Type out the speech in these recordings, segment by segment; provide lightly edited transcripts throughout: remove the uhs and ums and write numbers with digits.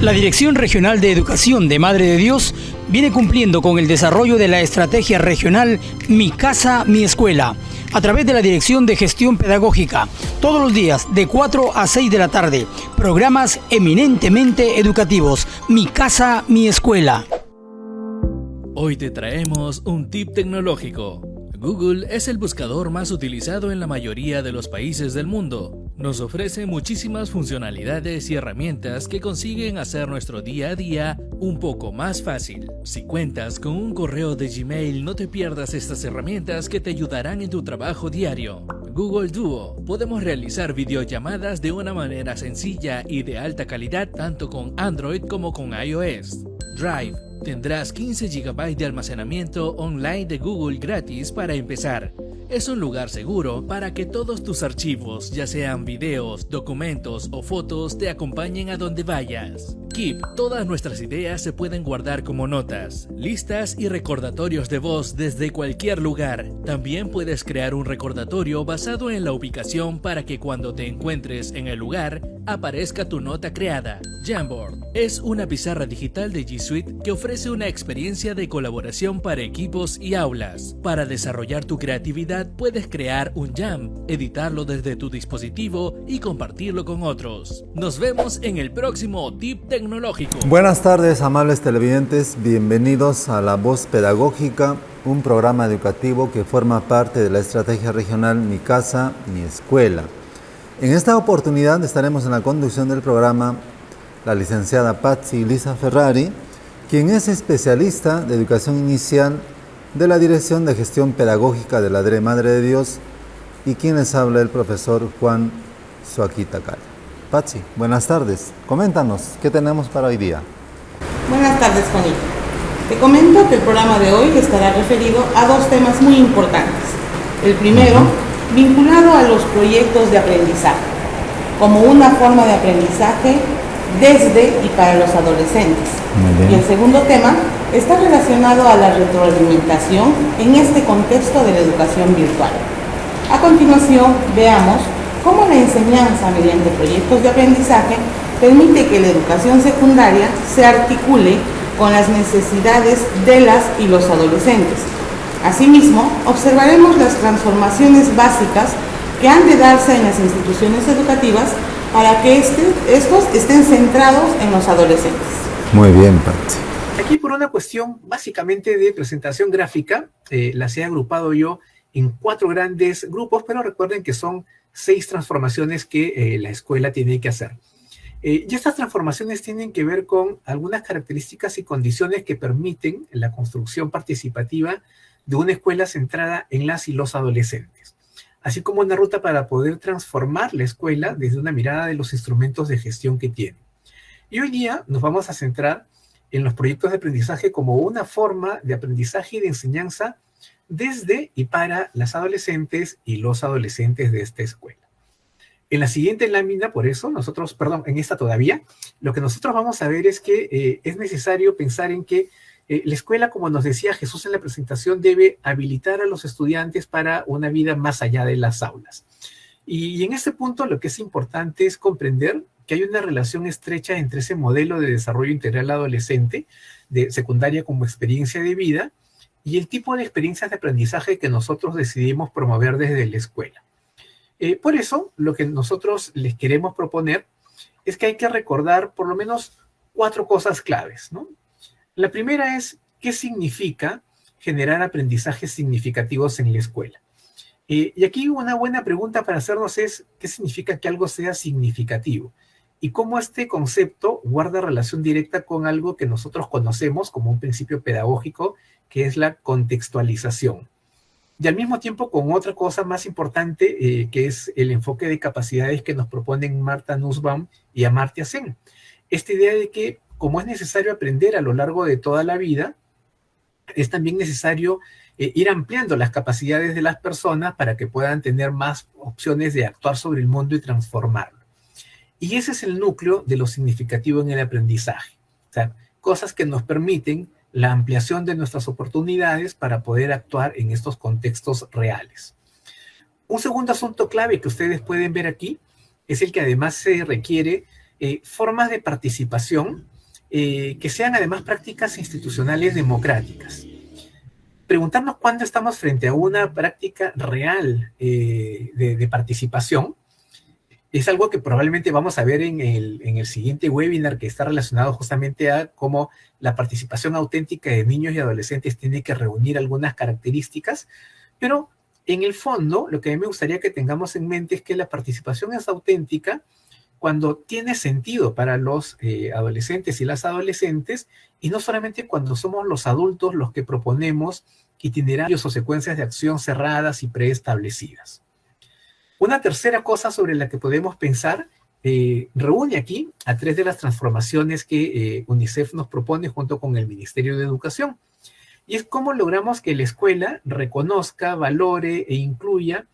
La Dirección Regional de Educación de Madre de Dios viene cumpliendo con el desarrollo de la estrategia regional Mi Casa, Mi Escuela, a través de la Dirección de Gestión Pedagógica, todos los días de 4 a 6 de la tarde, programas eminentemente educativos, Mi Casa, Mi Escuela. Hoy te traemos un tip tecnológico. Google es el buscador más utilizado en la mayoría de los países del mundo. Nos ofrece muchísimas funcionalidades y herramientas que consiguen hacer nuestro día a día un poco más fácil. Si cuentas con un correo de Gmail, no te pierdas estas herramientas que te ayudarán en tu trabajo diario. Google Duo. Podemos realizar videollamadas de una manera sencilla y de alta calidad tanto con Android como con iOS. Drive. Tendrás 15 GB de almacenamiento online de Google gratis para empezar. Es un lugar seguro para que todos tus archivos, ya sean videos, documentos o fotos, te acompañen a donde vayas. Keep. Todas nuestras ideas se pueden guardar como notas, listas y recordatorios de voz desde cualquier lugar. También puedes crear un recordatorio basado en la ubicación para que cuando te encuentres en el lugar, aparezca tu nota creada. Jamboard. Es una pizarra digital de G Suite que ofrece una experiencia de colaboración para equipos y aulas. Para desarrollar tu creatividad puedes crear un Jam, editarlo desde tu dispositivo y compartirlo con otros. Nos vemos en el próximo Tip Tecnológico. Buenas tardes, amables televidentes, bienvenidos a La Voz Pedagógica, un programa educativo que forma parte de la estrategia regional Mi Casa, Mi Escuela. En esta oportunidad estaremos en la conducción del programa la licenciada Patsy Lisa Ferrari, quien es especialista de educación inicial de la Dirección de Gestión Pedagógica de la DRE Madre de Dios, y quien les habla el profesor Juan Suaquita Cala. Patsy, buenas tardes. Coméntanos, ¿qué tenemos para hoy día? Buenas tardes, Juanito. Te comento que el programa de hoy estará referido a dos temas muy importantes. El primero, vinculado a los proyectos de aprendizaje, como una forma de aprendizaje desde y para los adolescentes. Y el segundo tema está relacionado a la retroalimentación en este contexto de la educación virtual. A continuación, veamos cómo la enseñanza mediante proyectos de aprendizaje permite que la educación secundaria se articule con las necesidades de las y los adolescentes. Asimismo, observaremos las transformaciones básicas que han de darse en las instituciones educativas para que estos estén centrados en los adolescentes. Muy bien, Patsy. Aquí por una cuestión básicamente de presentación gráfica, las he agrupado yo en 4 grandes grupos, pero recuerden que son 6 transformaciones que la escuela tiene que hacer. Y estas transformaciones tienen que ver con algunas características y condiciones que permiten la construcción participativa de una escuela centrada en las y los adolescentes, así como una ruta para poder transformar la escuela desde una mirada de los instrumentos de gestión que tiene. Y hoy día nos vamos a centrar en los proyectos de aprendizaje como una forma de aprendizaje y de enseñanza desde y para las adolescentes y los adolescentes de esta escuela. En la siguiente lámina, por eso, en esta todavía, lo que nosotros vamos a ver es que es necesario pensar en que la escuela, como nos decía Jesús en la presentación, debe habilitar a los estudiantes para una vida más allá de las aulas. Y en este punto lo que es importante es comprender que hay una relación estrecha entre ese modelo de desarrollo integral adolescente, de secundaria como experiencia de vida, y el tipo de experiencias de aprendizaje que nosotros decidimos promover desde la escuela. Por eso, lo que nosotros les queremos proponer es que hay que recordar por lo menos 4 cosas claves, ¿no? La primera es, ¿qué significa generar aprendizajes significativos en la escuela? Y aquí una buena pregunta para hacernos es, ¿qué significa que algo sea significativo? Y cómo este concepto guarda relación directa con algo que nosotros conocemos como un principio pedagógico, que es la contextualización. Y al mismo tiempo con otra cosa más importante, que es el enfoque de capacidades que nos proponen Marta Nussbaum y Amartya Sen. Esta idea de que, como es necesario aprender a lo largo de toda la vida, es también necesario ir ampliando las capacidades de las personas para que puedan tener más opciones de actuar sobre el mundo y transformarlo. Y ese es el núcleo de lo significativo en el aprendizaje. O sea, cosas que nos permiten la ampliación de nuestras oportunidades para poder actuar en estos contextos reales. Un segundo asunto clave que ustedes pueden ver aquí es el que además se requiere formas de participación que sean además prácticas institucionales democráticas. Preguntarnos cuándo estamos frente a una práctica real de participación es algo que probablemente vamos a ver en el siguiente webinar, que está relacionado justamente a cómo la participación auténtica de niños y adolescentes tiene que reunir algunas características, pero en el fondo lo que a mí me gustaría que tengamos en mente es que la participación es auténtica cuando tiene sentido para los adolescentes y las adolescentes, y no solamente cuando somos los adultos los que proponemos itinerarios o secuencias de acción cerradas y preestablecidas. Una tercera cosa sobre la que podemos pensar reúne aquí a 3 de las transformaciones que UNICEF nos propone junto con el Ministerio de Educación, y es cómo logramos que la escuela reconozca, valore e incluya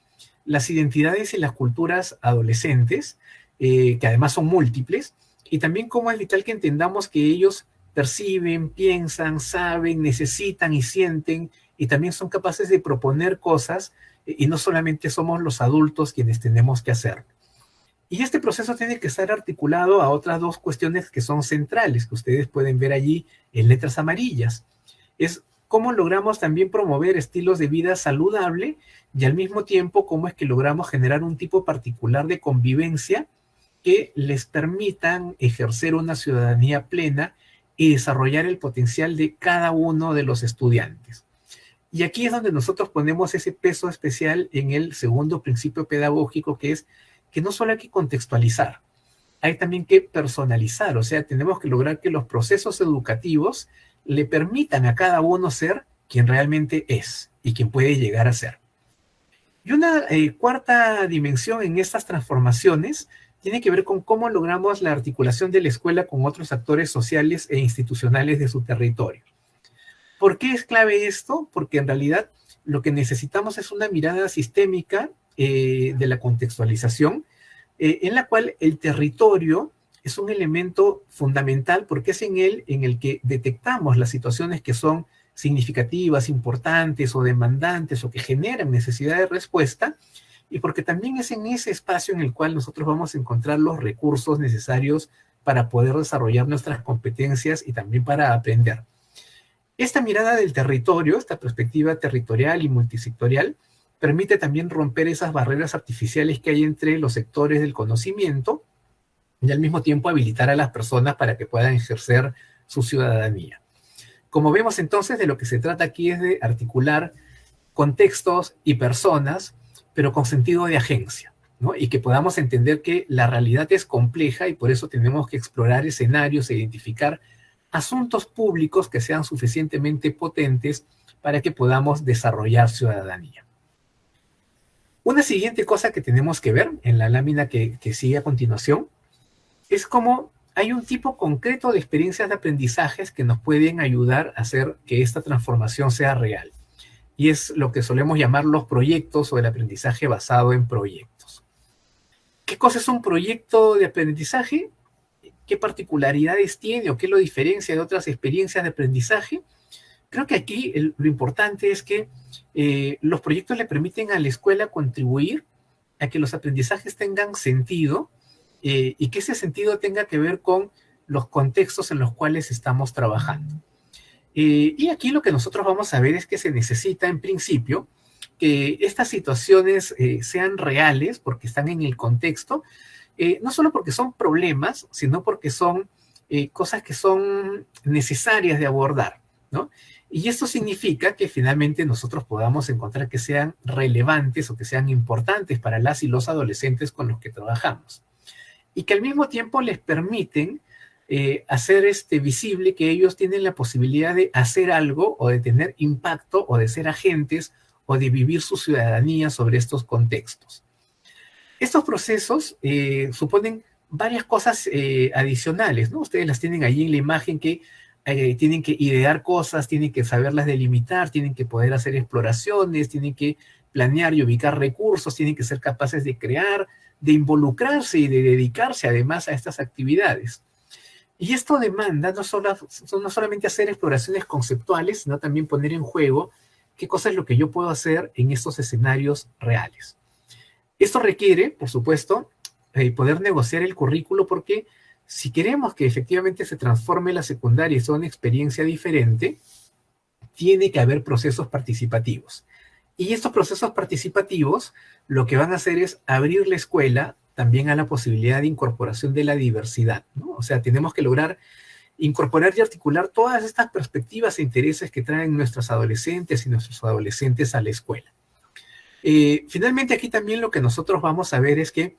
las identidades y las culturas adolescentes, que además son múltiples, y también cómo es vital que entendamos que ellos perciben, piensan, saben, necesitan y sienten, y también son capaces de proponer cosas, y no solamente somos los adultos quienes tenemos que hacerlo. Y este proceso tiene que estar articulado a otras 2 cuestiones que son centrales, que ustedes pueden ver allí en letras amarillas. Es cómo logramos también promover estilos de vida saludable, y al mismo tiempo cómo es que logramos generar un tipo particular de convivencia que les permitan ejercer una ciudadanía plena y desarrollar el potencial de cada uno de los estudiantes. Y aquí es donde nosotros ponemos ese peso especial en el segundo principio pedagógico, que es que no solo hay que contextualizar, hay también que personalizar, o sea, tenemos que lograr que los procesos educativos le permitan a cada uno ser quien realmente es y quien puede llegar a ser. Y una cuarta dimensión en estas transformaciones tiene que ver con cómo logramos la articulación de la escuela con otros actores sociales e institucionales de su territorio. ¿Por qué es clave esto? Porque en realidad lo que necesitamos es una mirada sistémica de la contextualización, en la cual el territorio es un elemento fundamental porque es en él en el que detectamos las situaciones que son significativas, importantes o demandantes o que generan necesidad de respuesta, y porque también es en ese espacio en el cual nosotros vamos a encontrar los recursos necesarios para poder desarrollar nuestras competencias y también para aprender. Esta mirada del territorio, esta perspectiva territorial y multisectorial, permite también romper esas barreras artificiales que hay entre los sectores del conocimiento y al mismo tiempo habilitar a las personas para que puedan ejercer su ciudadanía. Como vemos entonces, de lo que se trata aquí es de articular contextos y personas, pero con sentido de agencia, ¿no? Y que podamos entender que la realidad es compleja y por eso tenemos que explorar escenarios e identificar asuntos públicos que sean suficientemente potentes para que podamos desarrollar ciudadanía. Una siguiente cosa que tenemos que ver en la lámina que sigue a continuación es cómo hay un tipo concreto de experiencias de aprendizajes que nos pueden ayudar a hacer que esta transformación sea real. Y es lo que solemos llamar los proyectos o el aprendizaje basado en proyectos. ¿Qué cosa es un proyecto de aprendizaje? ¿Qué particularidades tiene o qué lo diferencia de otras experiencias de aprendizaje? Creo que aquí lo importante es que los proyectos le permiten a la escuela contribuir a que los aprendizajes tengan sentido y que ese sentido tenga que ver con los contextos en los cuales estamos trabajando. Y aquí lo que nosotros vamos a ver es que se necesita, en principio, que estas situaciones sean reales porque están en el contexto, no solo porque son problemas, sino porque son cosas que son necesarias de abordar, ¿no? Y esto significa que finalmente nosotros podamos encontrar que sean relevantes o que sean importantes para las y los adolescentes con los que trabajamos. Y que al mismo tiempo les permiten hacer visible que ellos tienen la posibilidad de hacer algo o de tener impacto o de ser agentes o de vivir su ciudadanía sobre estos contextos. Estos procesos suponen varias cosas adicionales, ¿no? Ustedes las tienen allí en la imagen que tienen que idear cosas, tienen que saberlas delimitar, tienen que poder hacer exploraciones, tienen que planear y ubicar recursos, tienen que ser capaces de crear, de involucrarse y de dedicarse además a estas actividades. Y esto demanda no solamente hacer exploraciones conceptuales, sino también poner en juego qué cosa es lo que yo puedo hacer en estos escenarios reales. Esto requiere, por supuesto, poder negociar el currículo porque si queremos que efectivamente se transforme la secundaria y sea una experiencia diferente, tiene que haber procesos participativos. Y estos procesos participativos lo que van a hacer es abrir la escuela también a la posibilidad de incorporación de la diversidad, ¿no? O sea, tenemos que lograr incorporar y articular todas estas perspectivas e intereses que traen nuestras adolescentes y nuestros adolescentes a la escuela. Finalmente, aquí también lo que nosotros vamos a ver es que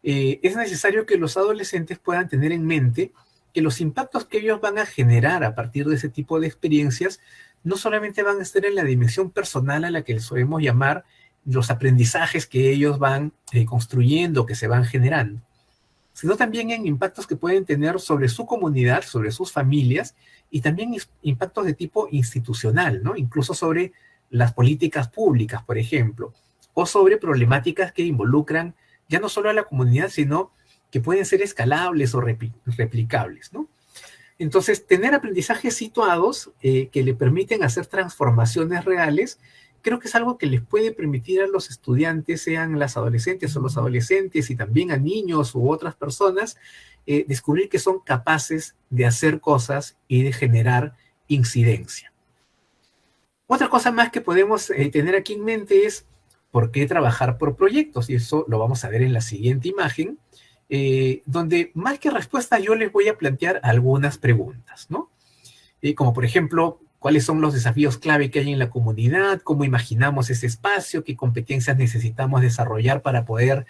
es necesario que los adolescentes puedan tener en mente que los impactos que ellos van a generar a partir de ese tipo de experiencias no solamente van a estar en la dimensión personal a la que les podemos llamar los aprendizajes que ellos van construyendo, que se van generando, sino también en impactos que pueden tener sobre su comunidad, sobre sus familias, y también impactos de tipo institucional, ¿no? Incluso sobre las políticas públicas, por ejemplo, o sobre problemáticas que involucran ya no solo a la comunidad, sino que pueden ser escalables o replicables, ¿no? Entonces, tener aprendizajes situados que le permiten hacer transformaciones reales, creo que es algo que les puede permitir a los estudiantes, sean las adolescentes o los adolescentes, y también a niños u otras personas, descubrir que son capaces de hacer cosas y de generar incidencia. Otra cosa más que podemos tener aquí en mente es por qué trabajar por proyectos, y eso lo vamos a ver en la siguiente imagen, donde más que respuestas yo les voy a plantear algunas preguntas, ¿no? Como por ejemplo, ¿cuáles son los desafíos clave que hay en la comunidad? ¿Cómo imaginamos ese espacio? ¿Qué competencias necesitamos desarrollar para poder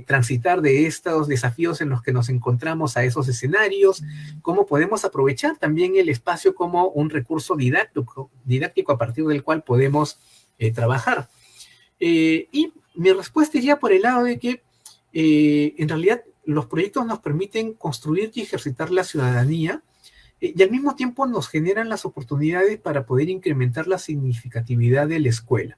transitar de estos desafíos en los que nos encontramos a esos escenarios? ¿Cómo podemos aprovechar también el espacio como un recurso didáctico a partir del cual podemos trabajar? Y mi respuesta iría por el lado de que en realidad los proyectos nos permiten construir y ejercitar la ciudadanía, y al mismo tiempo nos generan las oportunidades para poder incrementar la significatividad de la escuela.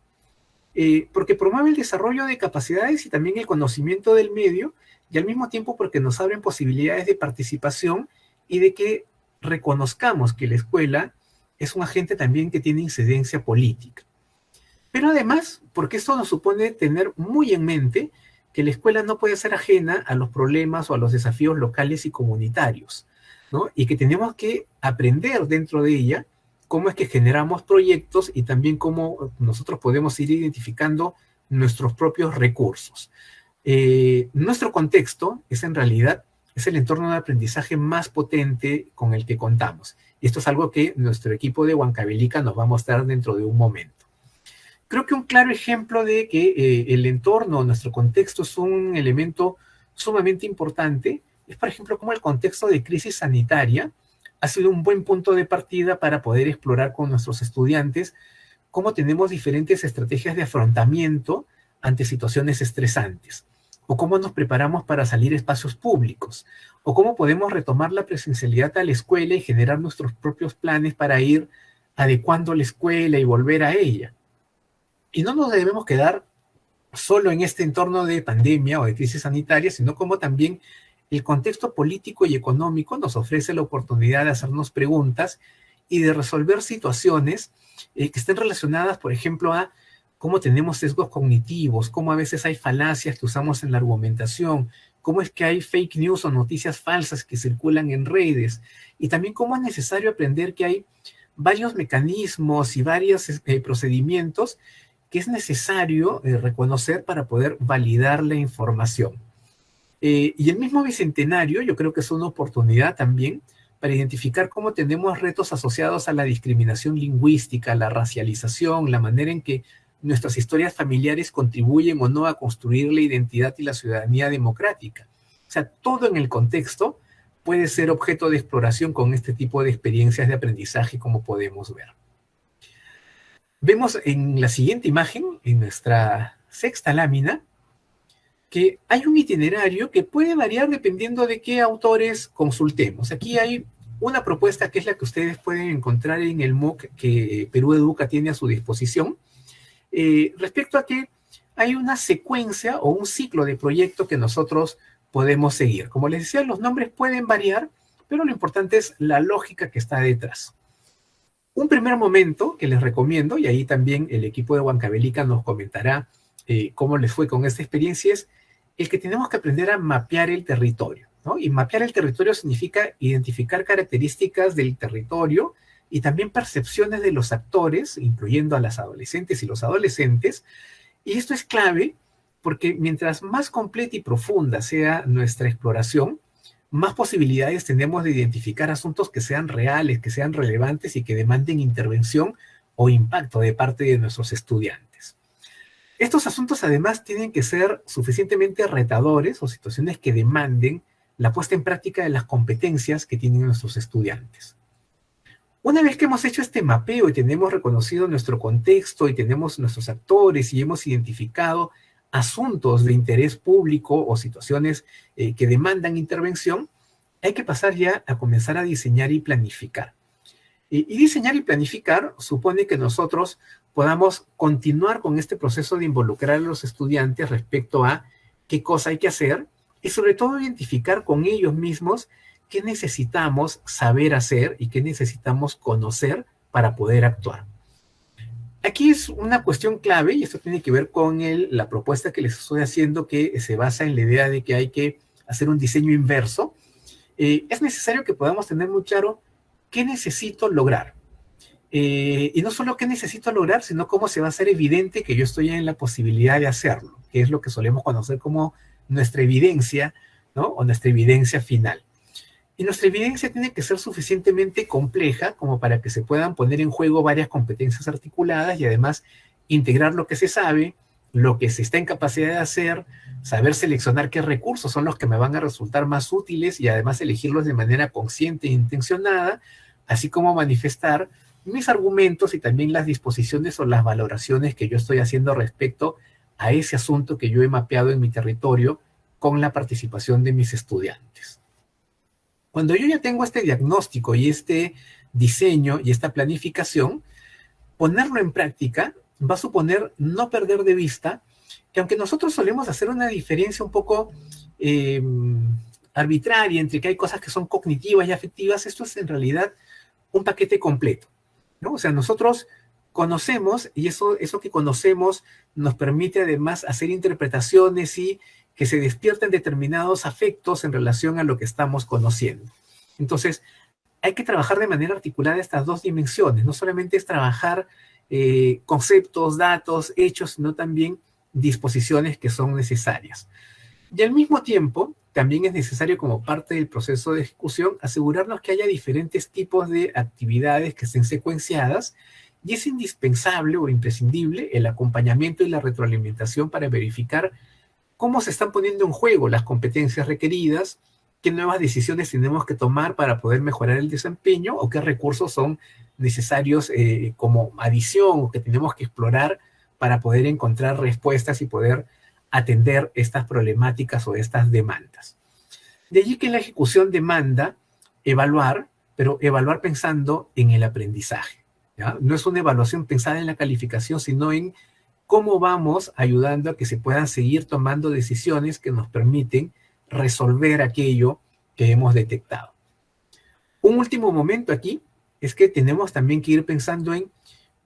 Porque promueve el desarrollo de capacidades y también el conocimiento del medio, y al mismo tiempo porque nos abren posibilidades de participación y de que reconozcamos que la escuela es un agente también que tiene incidencia política. Pero además, porque esto nos supone tener muy en mente que la escuela no puede ser ajena a los problemas o a los desafíos locales y comunitarios, ¿no? Y que tenemos que aprender dentro de ella cómo es que generamos proyectos y también cómo nosotros podemos ir identificando nuestros propios recursos. Nuestro contexto es en realidad el entorno de aprendizaje más potente con el que contamos. Y esto es algo que nuestro equipo de Huancavelica nos va a mostrar dentro de un momento. Creo que un claro ejemplo de que el entorno, nuestro contexto, es un elemento sumamente importante es, por ejemplo, cómo el contexto de crisis sanitaria ha sido un buen punto de partida para poder explorar con nuestros estudiantes cómo tenemos diferentes estrategias de afrontamiento ante situaciones estresantes, o cómo nos preparamos para salir a espacios públicos, o cómo podemos retomar la presencialidad a la escuela y generar nuestros propios planes para ir adecuando la escuela y volver a ella. Y no nos debemos quedar solo en este entorno de pandemia o de crisis sanitaria, sino como también el contexto político y económico nos ofrece la oportunidad de hacernos preguntas y de resolver situaciones que estén relacionadas, por ejemplo, a cómo tenemos sesgos cognitivos, cómo a veces hay falacias que usamos en la argumentación, cómo es que hay fake news o noticias falsas que circulan en redes, y también cómo es necesario aprender que hay varios mecanismos y varios procedimientos que es necesario reconocer para poder validar la información. Y el mismo Bicentenario yo creo que es una oportunidad también para identificar cómo tenemos retos asociados a la discriminación lingüística, la racialización, la manera en que nuestras historias familiares contribuyen o no a construir la identidad y la ciudadanía democrática. O sea, todo en el contexto puede ser objeto de exploración con este tipo de experiencias de aprendizaje, como podemos ver. Vemos en la siguiente imagen, en nuestra sexta lámina, que hay un itinerario que puede variar dependiendo de qué autores consultemos. Aquí hay una propuesta que es la que ustedes pueden encontrar en el MOOC que Perú Educa tiene a su disposición, respecto a que hay una secuencia o un ciclo de proyectos que nosotros podemos seguir. Como les decía, los nombres pueden variar, pero lo importante es la lógica que está detrás. Un primer momento que les recomiendo, y ahí también el equipo de Huancavelica nos comentará cómo les fue con esta experiencia, es el que tenemos que aprender a mapear el territorio. ¿no? Y mapear el territorio significa identificar características del territorio y también percepciones de los actores, incluyendo a las adolescentes y los adolescentes. Y esto es clave porque mientras más completa y profunda sea nuestra exploración, más posibilidades tenemos de identificar asuntos que sean reales, que sean relevantes y que demanden intervención o impacto de parte de nuestros estudiantes. Estos asuntos además tienen que ser suficientemente retadores o situaciones que demanden la puesta en práctica de las competencias que tienen nuestros estudiantes. Una vez que hemos hecho este mapeo y tenemos reconocido nuestro contexto y tenemos nuestros actores y hemos identificado asuntos de interés público o situaciones que demandan intervención, hay que pasar ya a comenzar a diseñar y planificar. Y diseñar y planificar supone que nosotros podamos continuar con este proceso de involucrar a los estudiantes respecto a qué cosa hay que hacer y sobre todo identificar con ellos mismos qué necesitamos saber hacer y qué necesitamos conocer para poder actuar. Aquí es una cuestión clave, y esto tiene que ver con la propuesta que les estoy haciendo, que se basa en la idea de que hay que hacer un diseño inverso. Es necesario que podamos tener muy claro qué necesito lograr. Y no solo qué necesito lograr, sino cómo se va a hacer evidente que yo estoy en la posibilidad de hacerlo, que es lo que solemos conocer como nuestra evidencia, ¿no? O nuestra evidencia final. Y nuestra evidencia tiene que ser suficientemente compleja como para que se puedan poner en juego varias competencias articuladas y además integrar lo que se sabe, lo que se está en capacidad de hacer, saber seleccionar qué recursos son los que me van a resultar más útiles y además elegirlos de manera consciente e intencionada, así como manifestar mis argumentos y también las disposiciones o las valoraciones que yo estoy haciendo respecto a ese asunto que yo he mapeado en mi territorio con la participación de mis estudiantes. Cuando yo ya tengo este diagnóstico y este diseño y esta planificación, ponerlo en práctica va a suponer no perder de vista que aunque nosotros solemos hacer una diferencia un poco arbitraria entre que hay cosas que son cognitivas y afectivas, esto es en realidad un paquete completo, ¿no? O sea, nosotros conocemos y eso que conocemos nos permite además hacer interpretaciones y que se despierten determinados afectos en relación a lo que estamos conociendo. Entonces, hay que trabajar de manera articulada estas dos dimensiones. No solamente es trabajar conceptos, datos, hechos, sino también disposiciones que son necesarias. Y al mismo tiempo, también es necesario como parte del proceso de ejecución asegurarnos que haya diferentes tipos de actividades que estén secuenciadas y es indispensable o imprescindible el acompañamiento y la retroalimentación para verificar cómo se están poniendo en juego las competencias requeridas, qué nuevas decisiones tenemos que tomar para poder mejorar el desempeño o qué recursos son necesarios como adición o que tenemos que explorar para poder encontrar respuestas y poder atender estas problemáticas o estas demandas. De allí que la ejecución demanda evaluar, pero evaluar pensando en el aprendizaje, ¿ya? No es una evaluación pensada en la calificación, sino en cómo vamos ayudando a que se puedan seguir tomando decisiones que nos permiten resolver aquello que hemos detectado. Un último momento aquí es que tenemos también que ir pensando en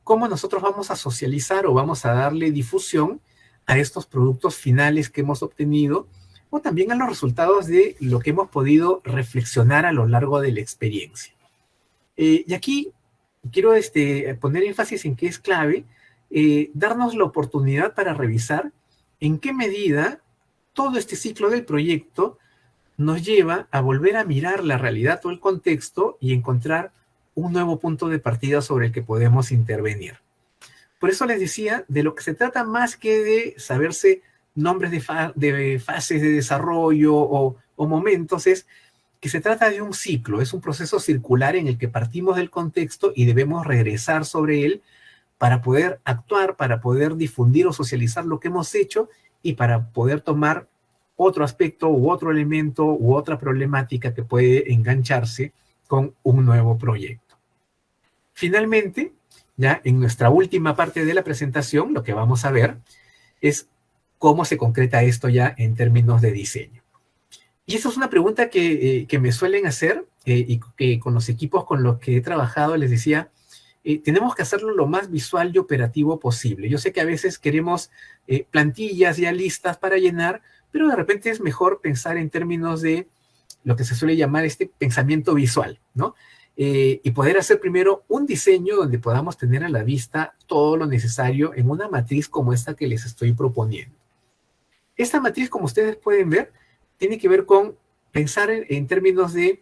cómo nosotros vamos a socializar o vamos a darle difusión a estos productos finales que hemos obtenido o también a los resultados de lo que hemos podido reflexionar a lo largo de la experiencia. Y aquí quiero poner énfasis en que es clave darnos la oportunidad para revisar en qué medida todo este ciclo del proyecto nos lleva a volver a mirar la realidad o el contexto y encontrar un nuevo punto de partida sobre el que podemos intervenir. Por eso les decía, de lo que se trata más que de saberse nombres de fases de desarrollo o momentos, es que se trata de un ciclo, es un proceso circular en el que partimos del contexto y debemos regresar sobre él para poder actuar, para poder difundir o socializar lo que hemos hecho y para poder tomar otro aspecto u otro elemento u otra problemática que puede engancharse con un nuevo proyecto. Finalmente, ya en nuestra última parte de la presentación, lo que vamos a ver es cómo se concreta esto ya en términos de diseño. Y esa es una pregunta que me suelen hacer y que con los equipos con los que he trabajado les decía, tenemos que hacerlo lo más visual y operativo posible. Yo sé que a veces queremos plantillas ya listas para llenar, pero de repente es mejor pensar en términos de lo que se suele llamar este pensamiento visual, ¿no? Y poder hacer primero un diseño donde podamos tener a la vista todo lo necesario en una matriz como esta que les estoy proponiendo. Esta matriz, como ustedes pueden ver, tiene que ver con pensar en términos de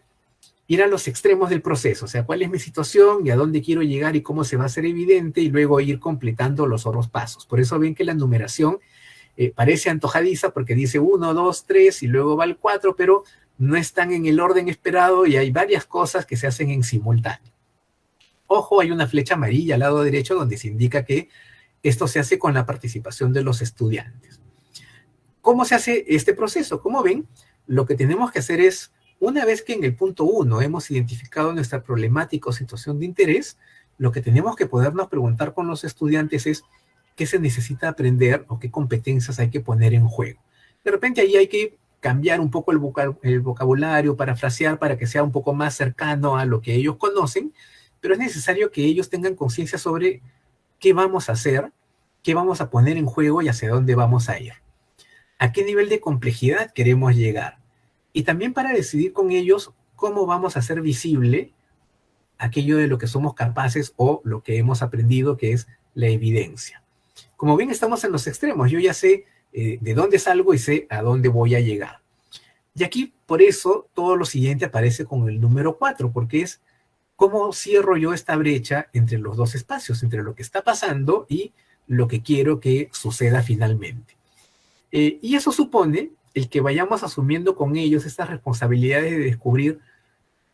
ir a los extremos del proceso, o sea, cuál es mi situación y a dónde quiero llegar y cómo se va a hacer evidente, y luego ir completando los otros pasos. Por eso ven que la numeración parece antojadiza porque dice 1, 2, 3 y luego va el 4, pero no están en el orden esperado y hay varias cosas que se hacen en simultáneo. Ojo, hay una flecha amarilla al lado derecho donde se indica que esto se hace con la participación de los estudiantes. ¿Cómo se hace este proceso? Como ven, lo que tenemos que hacer es, una vez que en el punto 1 hemos identificado nuestra problemática o situación de interés, lo que tenemos que podernos preguntar con los estudiantes es qué se necesita aprender o qué competencias hay que poner en juego. De repente ahí hay que cambiar un poco el vocabulario, parafrasear para que sea un poco más cercano a lo que ellos conocen, pero es necesario que ellos tengan conciencia sobre qué vamos a hacer, qué vamos a poner en juego y hacia dónde vamos a ir. ¿A qué nivel de complejidad queremos llegar? Y también para decidir con ellos cómo vamos a hacer visible aquello de lo que somos capaces o lo que hemos aprendido, que es la evidencia. Como ven, estamos en los extremos. Yo ya sé de dónde salgo y sé a dónde voy a llegar. Y aquí, por eso, todo lo siguiente aparece con el número 4, porque es cómo cierro yo esta brecha entre los dos espacios, entre lo que está pasando y lo que quiero que suceda finalmente. Y eso supone el que vayamos asumiendo con ellos estas responsabilidades de descubrir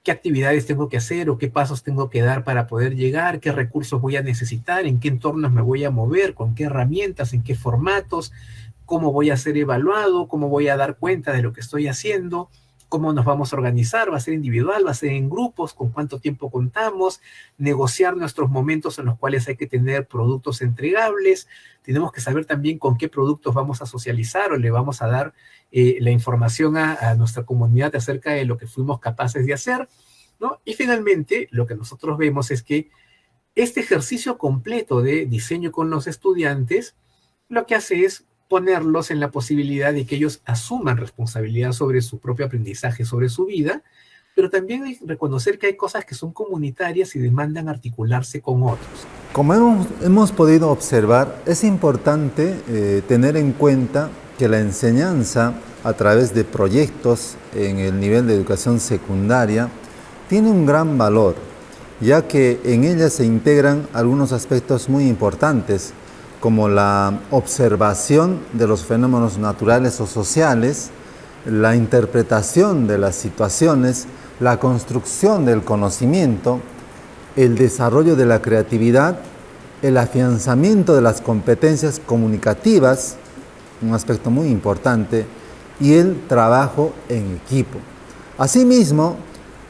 qué actividades tengo que hacer o qué pasos tengo que dar para poder llegar, qué recursos voy a necesitar, en qué entornos me voy a mover, con qué herramientas, en qué formatos, cómo voy a ser evaluado, cómo voy a dar cuenta de lo que estoy haciendo, cómo nos vamos a organizar, va a ser individual, va a ser en grupos, con cuánto tiempo contamos, negociar nuestros momentos en los cuales hay que tener productos entregables, tenemos que saber también con qué productos vamos a socializar o le vamos a dar la información a nuestra comunidad acerca de lo que fuimos capaces de hacer, ¿no? Y finalmente, lo que nosotros vemos es que este ejercicio completo de diseño con los estudiantes, lo que hace es ponerlos en la posibilidad de que ellos asuman responsabilidad sobre su propio aprendizaje, sobre su vida, pero también hay que reconocer que hay cosas que son comunitarias y demandan articularse con otros. Como hemos podido observar, es importante tener en cuenta que la enseñanza a través de proyectos en el nivel de educación secundaria tiene un gran valor, ya que en ella se integran algunos aspectos muy importantes, como la observación de los fenómenos naturales o sociales, la interpretación de las situaciones, la construcción del conocimiento, el desarrollo de la creatividad, el afianzamiento de las competencias comunicativas, un aspecto muy importante, y el trabajo en equipo. Asimismo,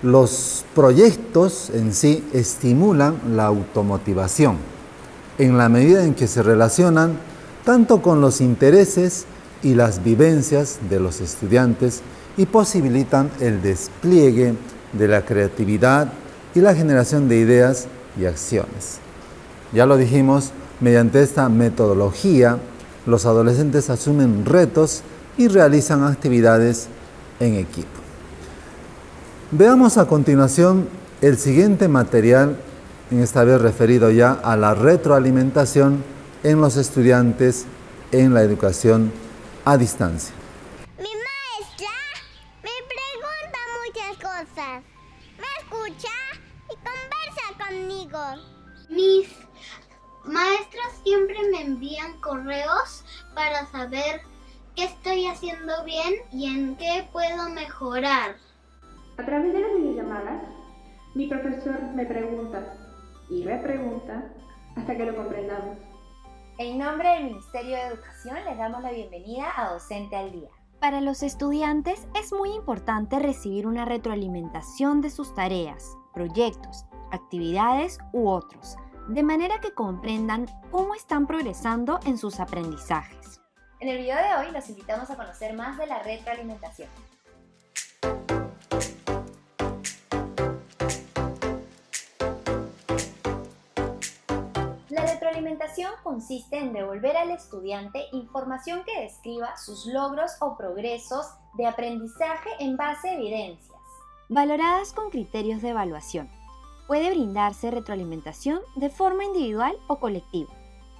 los proyectos en sí estimulan la automotivación, en la medida en que se relacionan tanto con los intereses y las vivencias de los estudiantes y posibilitan el despliegue de la creatividad y la generación de ideas y acciones. Ya lo dijimos, mediante esta metodología, los adolescentes asumen retos y realizan actividades en equipo. Veamos a continuación el siguiente material, en esta vez referido ya a la retroalimentación en los estudiantes en la educación a distancia. Mi maestra me pregunta muchas cosas, me escucha y conversa conmigo. Mis maestros siempre me envían correos para saber qué estoy haciendo bien y en qué puedo mejorar. A través de las videollamadas, mi profesor me pregunta y repregunta hasta que lo comprendamos. En nombre del Ministerio de Educación les damos la bienvenida a Docente al Día. Para los estudiantes es muy importante recibir una retroalimentación de sus tareas, proyectos, actividades u otros, de manera que comprendan cómo están progresando en sus aprendizajes. En el video de hoy los invitamos a conocer más de la retroalimentación. La retroalimentación consiste en devolver al estudiante información que describa sus logros o progresos de aprendizaje en base a evidencias, valoradas con criterios de evaluación. Puede brindarse retroalimentación de forma individual o colectiva.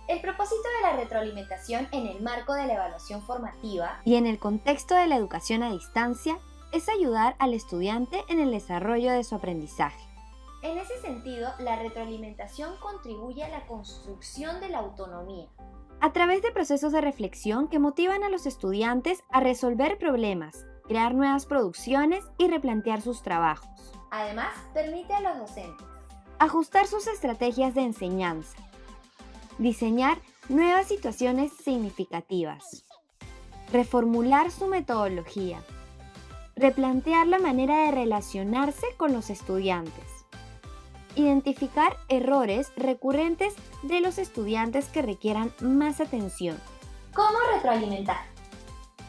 El propósito de la retroalimentación en el marco de la evaluación formativa y en el contexto de la educación a distancia es ayudar al estudiante en el desarrollo de su aprendizaje. En ese sentido, la retroalimentación contribuye a la construcción de la autonomía, a través de procesos de reflexión que motivan a los estudiantes a resolver problemas, crear nuevas producciones y replantear sus trabajos. Además, permite a los docentes ajustar sus estrategias de enseñanza, diseñar nuevas situaciones significativas, reformular su metodología, replantear la manera de relacionarse con los estudiantes, identificar errores recurrentes de los estudiantes que requieran más atención. ¿Cómo retroalimentar?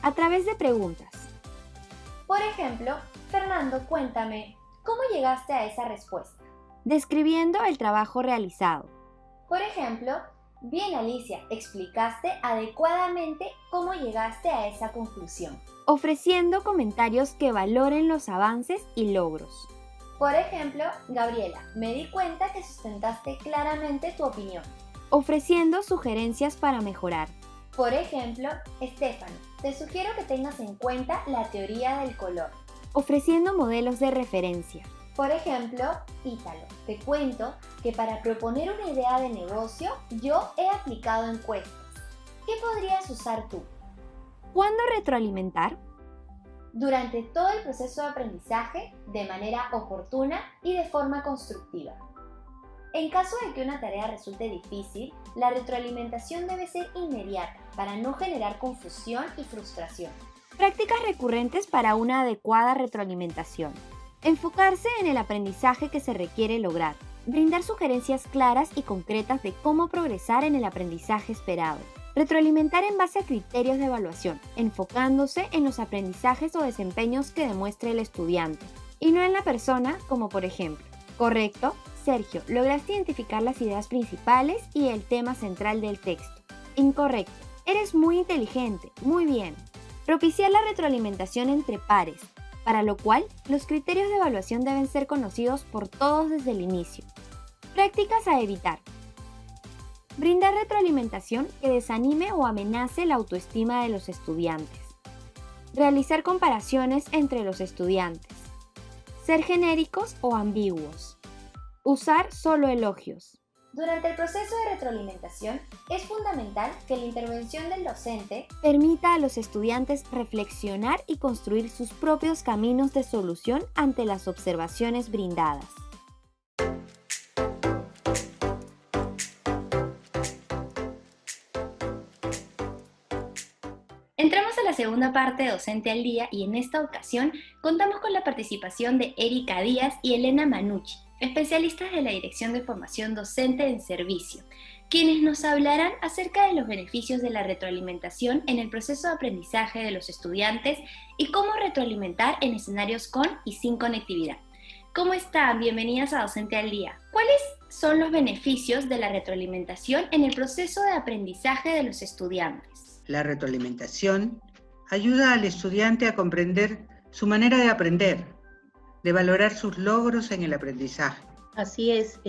A través de preguntas. Por ejemplo, Fernando, cuéntame, ¿cómo llegaste a esa respuesta? Describiendo el trabajo realizado. Por ejemplo, bien Alicia, explicaste adecuadamente cómo llegaste a esa conclusión. Ofreciendo comentarios que valoren los avances y logros. Por ejemplo, Gabriela, me di cuenta que sustentaste claramente tu opinión. Ofreciendo sugerencias para mejorar. Por ejemplo, Estefano, te sugiero que tengas en cuenta la teoría del color. Ofreciendo modelos de referencia. Por ejemplo, Ítalo, te cuento que para proponer una idea de negocio yo he aplicado encuestas. ¿Qué podrías usar tú? ¿Cuándo retroalimentar? Durante todo el proceso de aprendizaje, de manera oportuna y de forma constructiva. En caso de que una tarea resulte difícil, la retroalimentación debe ser inmediata para no generar confusión y frustración. Prácticas recurrentes para una adecuada retroalimentación. Enfocarse en el aprendizaje que se requiere lograr. Brindar sugerencias claras y concretas de cómo progresar en el aprendizaje esperado. Retroalimentar en base a criterios de evaluación, enfocándose en los aprendizajes o desempeños que demuestre el estudiante, y no en la persona, como por ejemplo, correcto, Sergio, lograste identificar las ideas principales y el tema central del texto. Incorrecto, eres muy inteligente, muy bien. Propiciar la retroalimentación entre pares, para lo cual los criterios de evaluación deben ser conocidos por todos desde el inicio. Prácticas a evitar. Brindar retroalimentación que desanime o amenace la autoestima de los estudiantes. Realizar comparaciones entre los estudiantes. Ser genéricos o ambiguos. Usar solo elogios. Durante el proceso de retroalimentación, es fundamental que la intervención del docente permita a los estudiantes reflexionar y construir sus propios caminos de solución ante las observaciones brindadas. Entramos a la segunda parte de Docente al Día y en esta ocasión contamos con la participación de Erika Díaz y Elena Manucci, especialistas de la Dirección de Formación Docente en Servicio, quienes nos hablarán acerca de los beneficios de la retroalimentación en el proceso de aprendizaje de los estudiantes y cómo retroalimentar en escenarios con y sin conectividad. ¿Cómo están? Bienvenidas a Docente al Día. ¿Cuáles son los beneficios de la retroalimentación en el proceso de aprendizaje de los estudiantes? La retroalimentación ayuda al estudiante a comprender su manera de aprender, de valorar sus logros en el aprendizaje. Así es,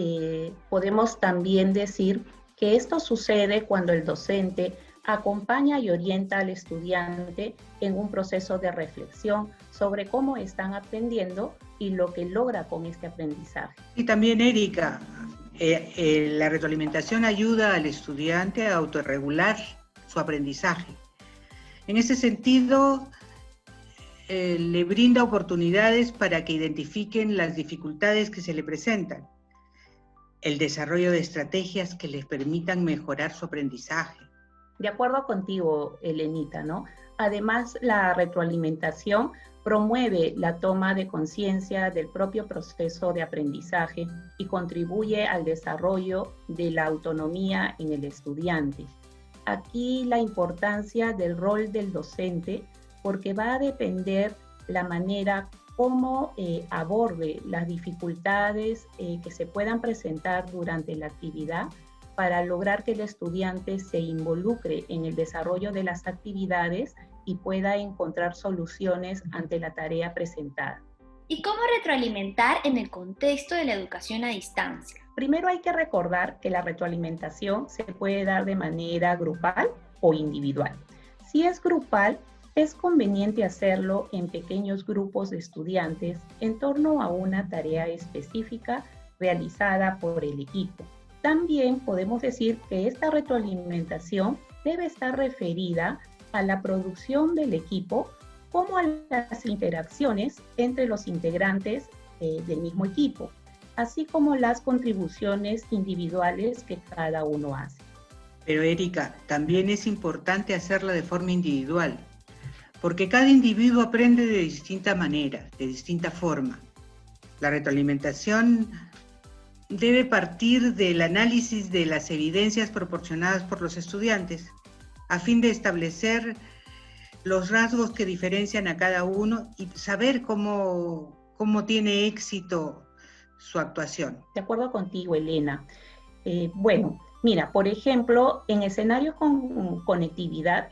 podemos también decir que esto sucede cuando el docente acompaña y orienta al estudiante en un proceso de reflexión sobre cómo están aprendiendo y lo que logra con este aprendizaje. Y también, Erika, la retroalimentación ayuda al estudiante a autorregular su aprendizaje. En ese sentido, le brinda oportunidades para que identifiquen las dificultades que se le presentan, el desarrollo de estrategias que les permitan mejorar su aprendizaje. De acuerdo contigo, Elenita, ¿no? Además, la retroalimentación promueve la toma de conciencia del propio proceso de aprendizaje y contribuye al desarrollo de la autonomía en el estudiante. Aquí la importancia del rol del docente, porque va a depender la manera como aborde las dificultades que se puedan presentar durante la actividad para lograr que el estudiante se involucre en el desarrollo de las actividades y pueda encontrar soluciones ante la tarea presentada. ¿Y cómo retroalimentar en el contexto de la educación a distancia? Primero hay que recordar que la retroalimentación se puede dar de manera grupal o individual. Si es grupal, es conveniente hacerlo en pequeños grupos de estudiantes en torno a una tarea específica realizada por el equipo. También podemos decir que esta retroalimentación debe estar referida a la producción del equipo como a las interacciones entre los integrantes del mismo equipo, así como las contribuciones individuales que cada uno hace. Pero Erika, también es importante hacerla de forma individual, porque cada individuo aprende de distinta manera, de distinta forma. La retroalimentación debe partir del análisis de las evidencias proporcionadas por los estudiantes, a fin de establecer los rasgos que diferencian a cada uno y saber cómo tiene éxito su actuación. De acuerdo contigo, Elena. Bueno, mira, por ejemplo, en escenarios con conectividad,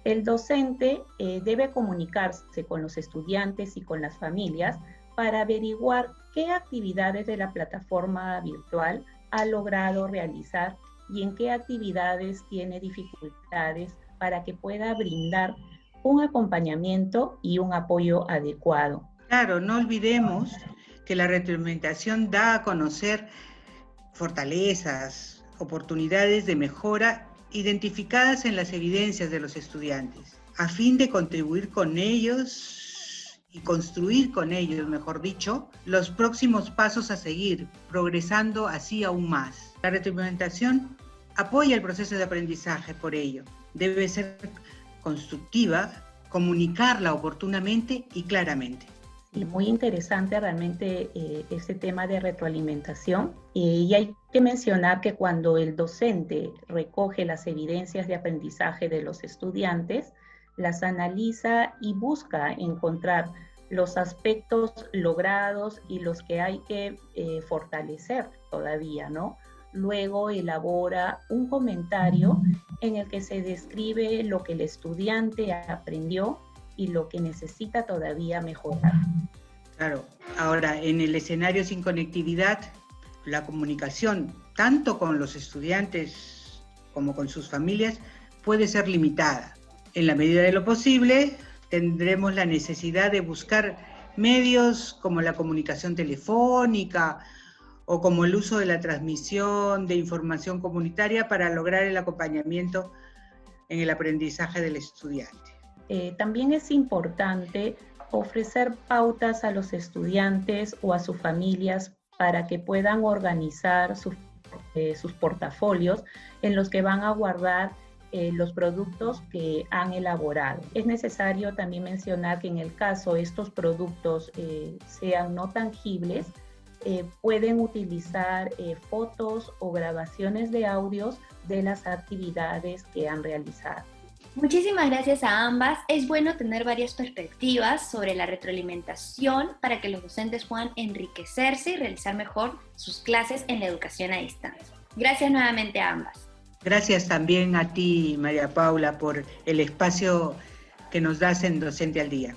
el docente debe comunicarse con los estudiantes y con las familias para averiguar qué actividades de la plataforma virtual ha logrado realizar y en qué actividades tiene dificultades para que pueda brindar un acompañamiento y un apoyo adecuado. Claro, no olvidemos que la retroalimentación da a conocer fortalezas, oportunidades de mejora identificadas en las evidencias de los estudiantes, a fin de contribuir con ellos y construir con ellos, mejor dicho, los próximos pasos a seguir, progresando así aún más. La retroalimentación apoya el proceso de aprendizaje, por ello. Debe ser constructiva, comunicarla oportunamente y claramente. Y muy interesante realmente este tema de retroalimentación. Y hay que mencionar que cuando el docente recoge las evidencias de aprendizaje de los estudiantes, las analiza y busca encontrar los aspectos logrados y los que hay que fortalecer todavía, ¿no? Luego elabora un comentario en el que se describe lo que el estudiante aprendió y lo que necesita todavía mejorar. Claro, ahora en el escenario sin conectividad, la comunicación tanto con los estudiantes como con sus familias puede ser limitada. En la medida de lo posible, tendremos la necesidad de buscar medios como la comunicación telefónica o como el uso de la transmisión de información comunitaria para lograr el acompañamiento en el aprendizaje del estudiante. También es importante ofrecer pautas a los estudiantes o a sus familias para que puedan organizar sus portafolios en los que van a guardar los productos que han elaborado. Es necesario también mencionar que en el caso estos productos sean no tangibles, pueden utilizar fotos o grabaciones de audios de las actividades que han realizado. Muchísimas gracias a ambas. Es bueno tener varias perspectivas sobre la retroalimentación para que los docentes puedan enriquecerse y realizar mejor sus clases en la educación a distancia. Gracias nuevamente a ambas. Gracias también a ti, María Paula, por el espacio que nos das en Docente al Día.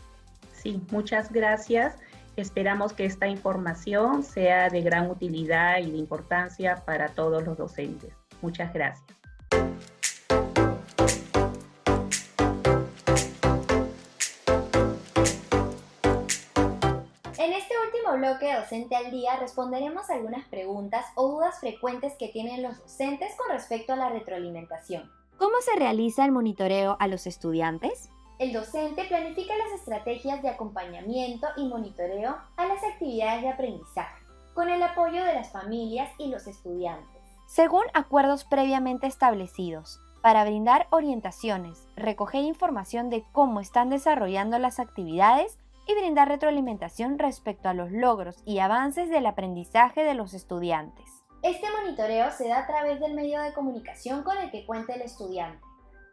Sí, muchas gracias. Esperamos que esta información sea de gran utilidad y de importancia para todos los docentes. Muchas gracias. En este último bloque de Docente al Día responderemos algunas preguntas o dudas frecuentes que tienen los docentes con respecto a la retroalimentación. ¿Cómo se realiza el monitoreo a los estudiantes? El docente planifica las estrategias de acompañamiento y monitoreo a las actividades de aprendizaje, con el apoyo de las familias y los estudiantes. Según acuerdos previamente establecidos, para brindar orientaciones, recoger información de cómo están desarrollando las actividades y brindar retroalimentación respecto a los logros y avances del aprendizaje de los estudiantes. Este monitoreo se da a través del medio de comunicación con el que cuenta el estudiante.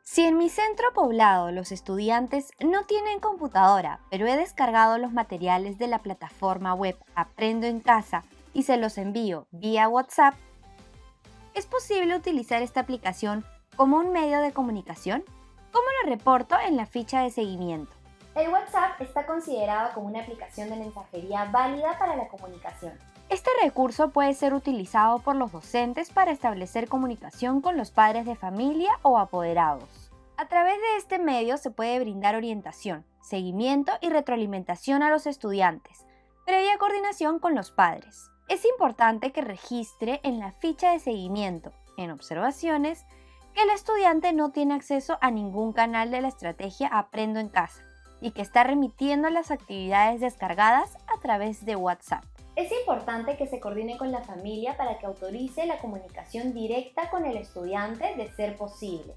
Si en mi centro poblado los estudiantes no tienen computadora, pero he descargado los materiales de la plataforma web Aprendo en Casa y se los envío vía WhatsApp, ¿es posible utilizar esta aplicación como un medio de comunicación? ¿Cómo lo reporto en la ficha de seguimiento? El WhatsApp está considerado como una aplicación de mensajería válida para la comunicación. Este recurso puede ser utilizado por los docentes para establecer comunicación con los padres de familia o apoderados. A través de este medio se puede brindar orientación, seguimiento y retroalimentación a los estudiantes, previa coordinación con los padres. Es importante que registre en la ficha de seguimiento, en observaciones, que el estudiante no tiene acceso a ningún canal de la estrategia Aprendo en Casa y que está remitiendo las actividades descargadas a través de WhatsApp. Es importante que se coordine con la familia para que autorice la comunicación directa con el estudiante de ser posible.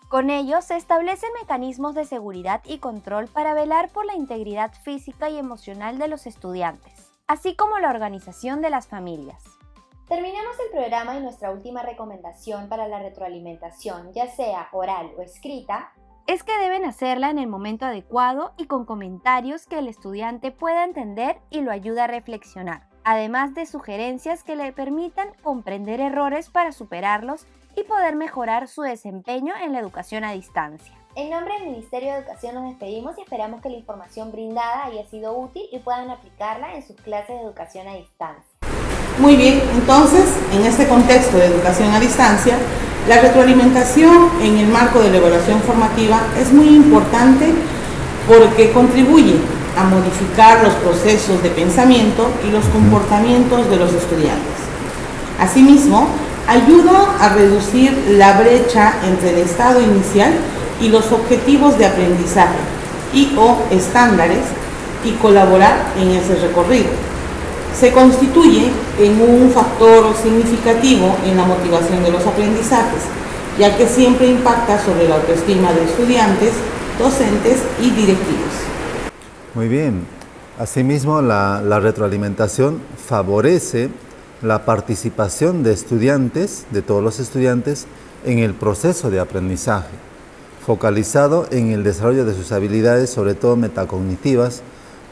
Con ello se establecen mecanismos de seguridad y control para velar por la integridad física y emocional de los estudiantes, así como la organización de las familias. Terminamos el programa y nuestra última recomendación para la retroalimentación, ya sea oral o escrita, es que deben hacerla en el momento adecuado y con comentarios que el estudiante pueda entender y lo ayude a reflexionar, además de sugerencias que le permitan comprender errores para superarlos y poder mejorar su desempeño en la educación a distancia. En nombre del Ministerio de Educación nos despedimos y esperamos que la información brindada haya sido útil y puedan aplicarla en sus clases de educación a distancia. Muy bien, entonces, en este contexto de educación a distancia, la retroalimentación en el marco de la evaluación formativa es muy importante porque contribuye a modificar los procesos de pensamiento y los comportamientos de los estudiantes. Asimismo, ayuda a reducir la brecha entre el estado inicial y los objetivos de aprendizaje y/o estándares y colaborar en ese recorrido. Se constituye en un factor significativo en la motivación de los aprendizajes, ya que siempre impacta sobre la autoestima de estudiantes, docentes y directivos. Muy bien. Asimismo, la retroalimentación favorece la participación de estudiantes, de todos los estudiantes, en el proceso de aprendizaje, focalizado en el desarrollo de sus habilidades, sobre todo metacognitivas,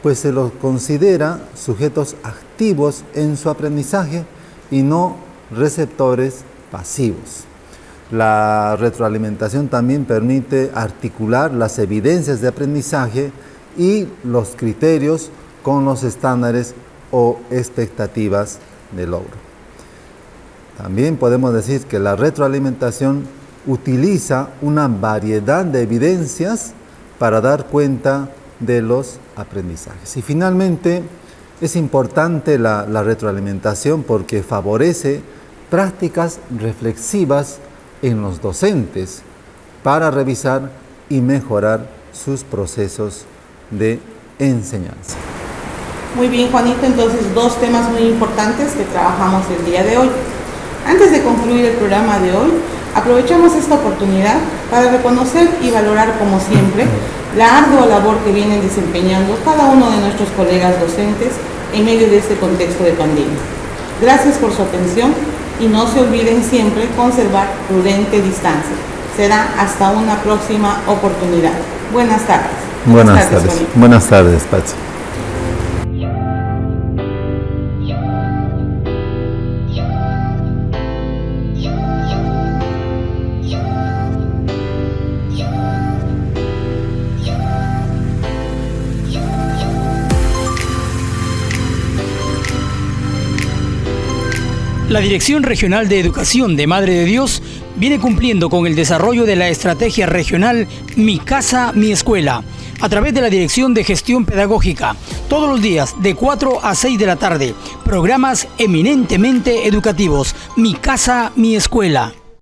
pues se los considera sujetos activos en su aprendizaje y no receptores pasivos. La retroalimentación también permite articular las evidencias de aprendizaje y los criterios con los estándares o expectativas de logro. También podemos decir que la retroalimentación utiliza una variedad de evidencias para dar cuenta de los aprendizajes. Y finalmente, es importante la retroalimentación porque favorece prácticas reflexivas en los docentes para revisar y mejorar sus procesos de enseñanza. Muy bien, Juanito, entonces dos temas muy importantes que trabajamos el día de hoy. Antes de concluir el programa de hoy, aprovechamos esta oportunidad para reconocer y valorar, como siempre, la ardua labor que vienen desempeñando cada uno de nuestros colegas docentes en medio de este contexto de pandemia. Gracias por su atención y no se olviden siempre conservar prudente distancia. Será hasta una próxima oportunidad. Buenas tardes. Buenas tardes. Buenas tardes, Patsy. La Dirección Regional de Educación de Madre de Dios viene cumpliendo con el desarrollo de la estrategia regional Mi Casa, Mi Escuela, a través de la Dirección de Gestión Pedagógica, todos los días de 4 a 6 de la tarde, programas eminentemente educativos, Mi Casa, Mi Escuela.